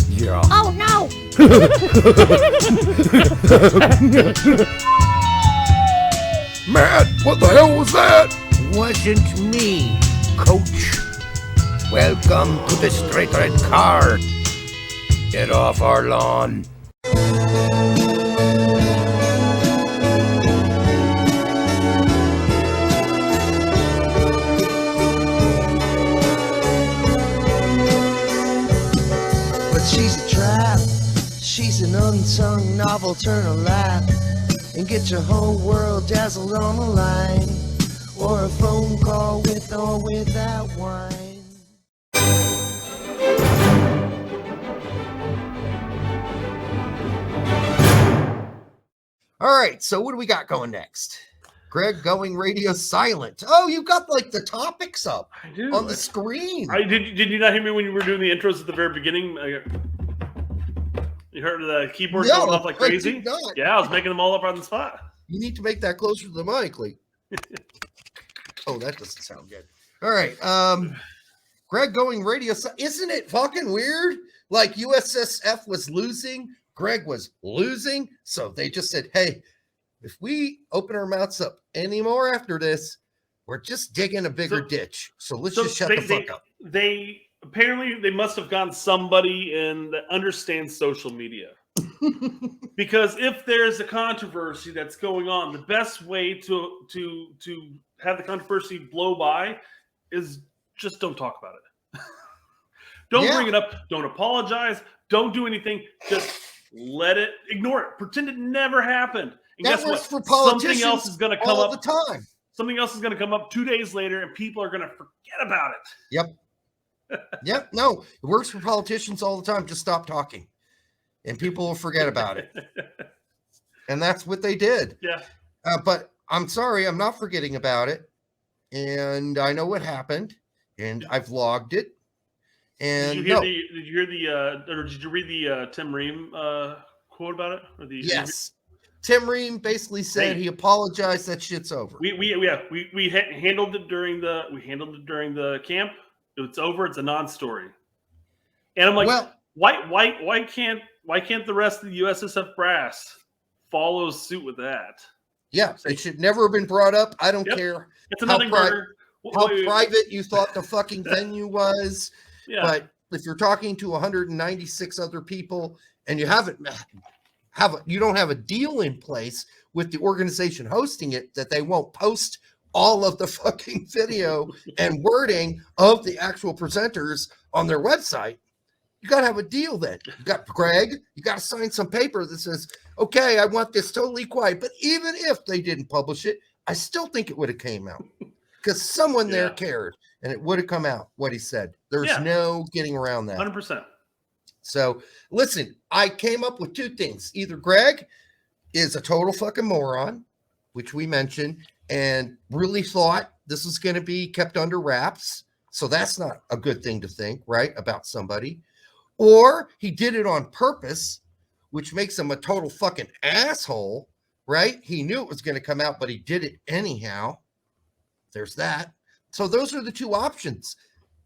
Yeah. Oh no! Matt, what the hell was that? Wasn't me, coach. Welcome to the straight red car. Get off our lawn. But she's a trap. She's an unsung novel. Turn a lap and get your whole world dazzled on the line, or a phone call with or without wine. All right, so what do we got going next? Gregg going radio silent. Oh, you got like the topics up on the screen. Did you not hear me when you were doing the intros at the very beginning? You heard the keyboard going off like crazy? Yeah, I was making them all up on the spot. You need to make that closer to the mic, Lee. Oh, that doesn't sound good. All right. Gregg going radio. Isn't it fucking weird? Like USSF was losing, Gregg was losing. So they just said, hey, if we open our mouths up anymore after this, we're just digging a bigger ditch. So let's just shut the fuck up. They must have gotten somebody that understands social media. Because if there's a controversy that's going on, the best way to have the controversy blow by is just don't talk about it. Don't bring it up. Don't apologize. Don't do anything. Just let it, ignore it. Pretend it never happened. And that guess works what? for politicians. Something else is going to come all up. the time. Something else is going to come up 2 days later, and people are going to forget about it. Yep. Yep. No, it works for politicians all the time. Just stop talking, and people will forget about it. And that's what they did. Yeah. But I'm sorry, I'm not forgetting about it. And I know what happened, and I've logged it. And did you read the Tim Ream quote about it? Or yes. Tim Ream basically said he apologized. That shit's over. We handled it during the camp. It's over. It's a non-story. And I'm like, well, why can't the rest of the USSF brass follow suit with that? Yeah, it should never have been brought up. I don't care it's how private you thought the fucking venue was. Yeah. But if you're talking to 196 other people and you you don't have a deal in place with the organization hosting it, that they won't post all of the fucking video and wording of the actual presenters on their website, you got to have a deal then. You got Gregg, you got to sign some paper that says, okay, I want this totally quiet. But even if they didn't publish it, I still think it would have came out because someone there cared and it would have come out what he said. There's no getting around that. 100%. So listen, I came up with two things. Either Gregg is a total fucking moron, which we mentioned, and really thought this was going to be kept under wraps. So that's not a good thing to think, right, about somebody. Or he did it on purpose, which makes him a total fucking asshole, right? He knew it was going to come out, but he did it anyhow. There's that. So those are the two options,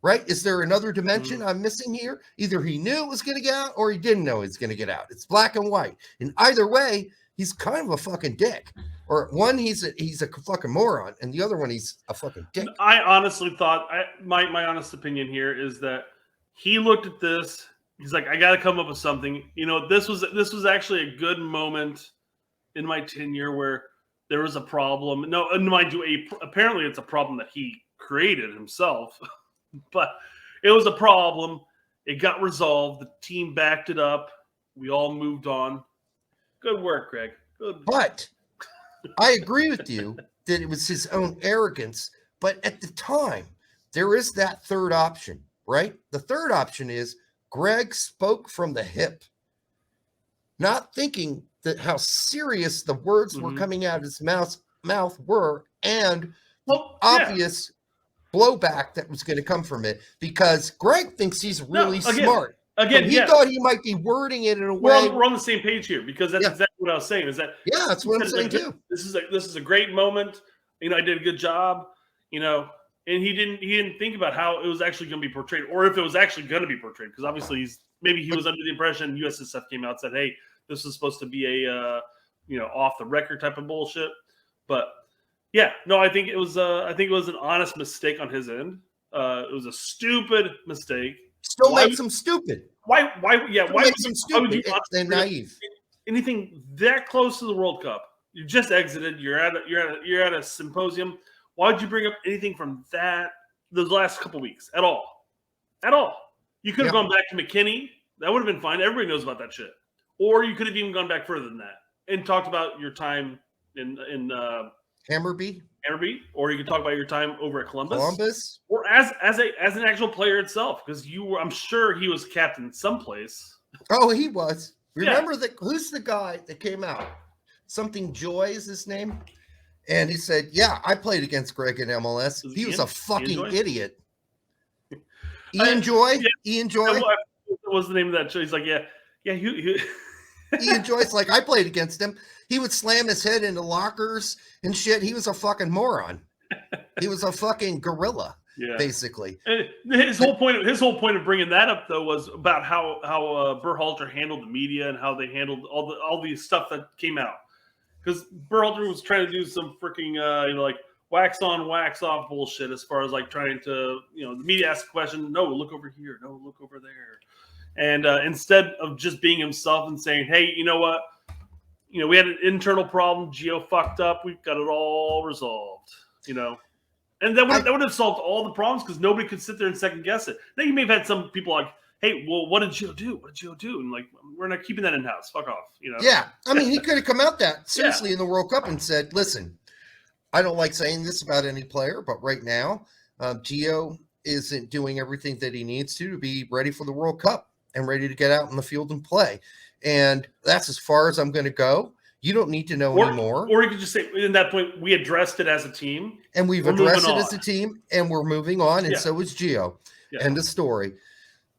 right? Is there another dimension I'm missing here? Either he knew it was going to get out or he didn't know it was going to get out. It's black and white. And either way, he's kind of a fucking dick. Or one, he's a fucking moron, and the other one, he's a fucking dick. I honestly thought, my honest opinion here is that he looked at this. He's like, I got to come up with something. You know, this was actually a good moment in my tenure where there was a problem. No, and mind you, apparently it's a problem that he created himself, but it was a problem. It got resolved. The team backed it up. We all moved on. Good work, Gregg. Good. But I agree with you that it was his own arrogance. But at the time, there is that third option, right? The third option is Gregg spoke from the hip, not thinking that how serious the words were coming out of his mouth were, and obvious blowback that was going to come from it, because Gregg thinks he's really smart. Again, so he thought he might be wording it in a way. We're on the same page here, because that's exactly what I was saying. Is that that's what I'm saying too. This is a great moment. You know, I did a good job. You know, and he didn't think about how it was actually going to be portrayed, or if it was actually going to be portrayed, because obviously maybe he was under the impression USSF came out and said, "Hey, this is supposed to be a off the record type of bullshit." But yeah, no, I think it was an honest mistake on his end. It was a stupid mistake. Still makes him stupid. Why? Yeah, why makes him stupid and naive? Anything that close to the World Cup? You just exited. You're at a symposium. Why would you bring up anything from those last couple weeks at all? At all? You could have gone back to McKinney. That would have been fine. Everybody knows about that shit. Or you could have even gone back further than that and talked about your time in Hammerby, or you could talk about your time over at Columbus, or as an actual player itself, because I'm sure he was captain someplace. Oh, he was. Remember who's the guy that came out? Something Joy is his name, and he said, "Yeah, I played against Gregg in MLS. He was a fucking idiot." Ian Joy. Ian Joy. What was the name of that show? He's like, yeah. Ian Joy's like, I played against him. He would slam his head into lockers and shit. He was a fucking moron. He was a fucking gorilla, basically. And his whole point of bringing that up, though, was about how Berhalter handled the media and how they handled all the stuff that came out. Because Berhalter was trying to do some freaking like wax on, wax off bullshit as far as like trying to the media ask a question. No, look over here. No, look over there. And instead of just being himself and saying, hey, you know what? We had an internal problem. Gio fucked up. We've got it all resolved, And that would have solved all the problems because nobody could sit there and second guess it. Then you may have had some people like, hey, well, what did Gio do? What did Gio do? And like, we're not keeping that in-house. Fuck off, Yeah. I mean, he could have come out seriously in the World Cup and said, listen, I don't like saying this about any player, but right now, Gio isn't doing everything that he needs to be ready for the World Cup and ready to get out in the field and play. And that's as far as I'm going to go. You don't need to know anymore. Or you could just say, in that point, we addressed it as a team. And we're addressed it as a team, and we're moving on, and so is Gio. Yeah. End of story.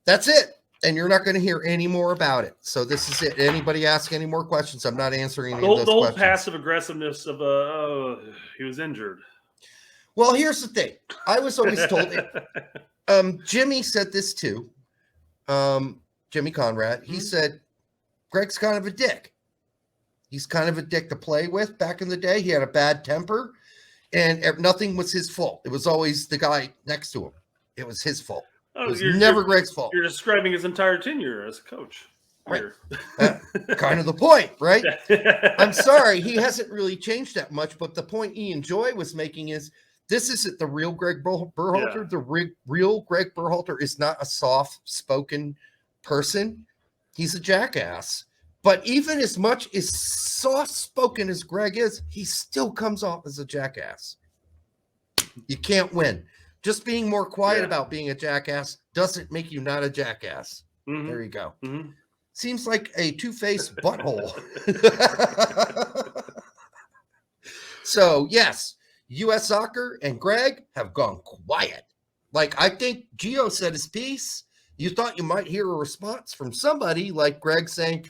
That's it. And you're not going to hear any more about it. So this is it. Anybody ask any more questions? I'm not answering any of those questions. The whole passive aggressiveness of he was injured. Well, here's the thing. I was always told it. Jimmy said this too. Jimmy Conrad. He said, Gregg's kind of a dick. He's kind of a dick to play with. Back in the day, he had a bad temper, and nothing was his fault. It was always the guy next to him. It was his fault. It was never Gregg's fault. You're describing his entire tenure as a coach. Right. Kind of the point, right? I'm sorry. He hasn't really changed that much, but the point Ian Joy was making is this isn't the real Gregg Berhalter. Yeah. The real Gregg Berhalter is not a soft-spoken person. He's a jackass. But even as much as soft-spoken as Gregg is, he still comes off as a jackass. You can't win. Just being more quiet about being a jackass doesn't make you not a jackass. Mm-hmm. There you go. Mm-hmm. Seems like a two-faced butthole. So, yes, U.S. Soccer and Gregg have gone quiet. Like, I think Gio said his piece. You thought you might hear a response from somebody like Gregg saying,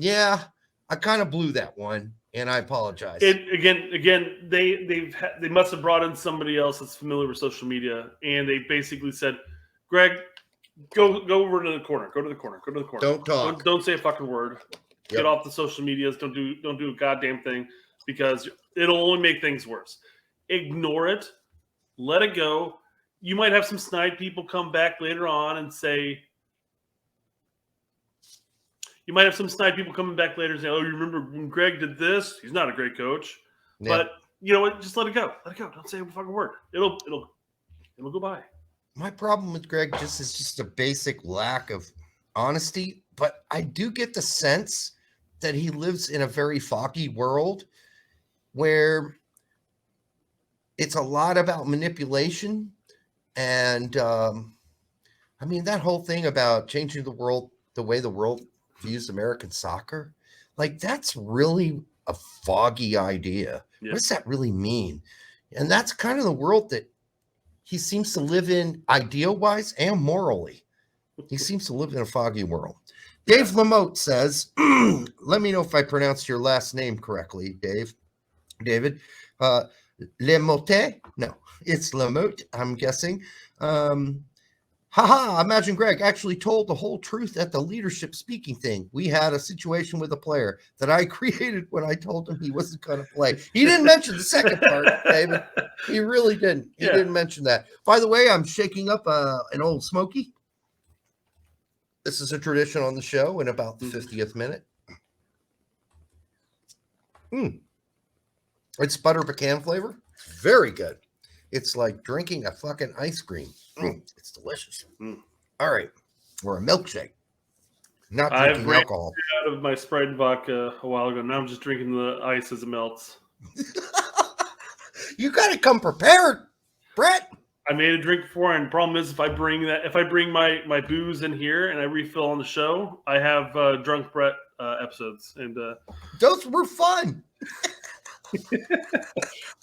yeah, I kind of blew that one, and I apologize. Again, they must have brought in somebody else that's familiar with social media, and they basically said, Gregg, go over to the corner. Go to the corner. Go to the corner. Don't talk. Don't say a fucking word. Yep. Get off the social medias. Don't do a goddamn thing because it'll only make things worse. Ignore it. Let it go. You might have some snide people come back later on and say, you might have some snide people coming back later and say, oh, you remember when Gregg did this? He's not a great coach. Yeah. But you know what? Just let it go. Let it go. Don't say a fucking word. It'll go by. My problem with Gregg is just a basic lack of honesty. But I do get the sense that he lives in a very foggy world where it's a lot about manipulation. And I mean, that whole thing about changing the world, the way the world views American soccer, like that's really a foggy idea. Yeah. What does that really mean? And that's kind of the world that he seems to live in ideal-wise and morally. He seems to live in a foggy world. Dave Lamotte says, let me know if I pronounced your last name correctly, David. Lamotte? No, it's Lamotte, I'm guessing. Haha, imagine Gregg actually told the whole truth at the leadership speaking thing. We had a situation with a player that I created when I told him he wasn't going to play. He didn't mention the second part, David. He really didn't. He didn't mention that. By the way, I'm shaking up an old Smoky. This is a tradition on the show in about the 50th minute. It's butter pecan flavor. Very good. It's like drinking a fucking ice cream. It's delicious. All right. Or a milkshake. Not drinking alcohol. Out of my Sprite vodka a while ago. Now I'm just drinking the ice as it melts. You got to come prepared, Brett. I made a drink before, and the problem is if I bring my booze in here and I refill on the show, I have Drunk Brett episodes, and those were fun.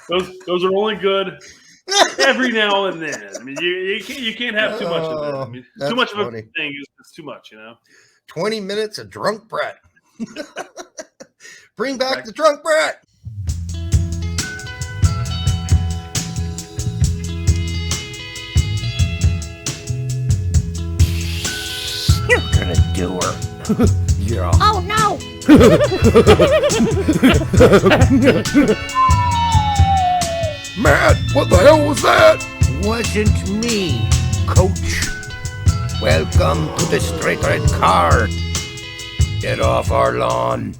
those are only good every now and then. I mean, you can't have too much of it. I mean, too much of a thing is too much, 20 minutes of Drunk Brett. Bring back the Drunk Brett. You're gonna do her. Yeah. Oh no! Matt, what the hell was that? Wasn't me, Coach. Welcome to the straight red car. Get off our lawn.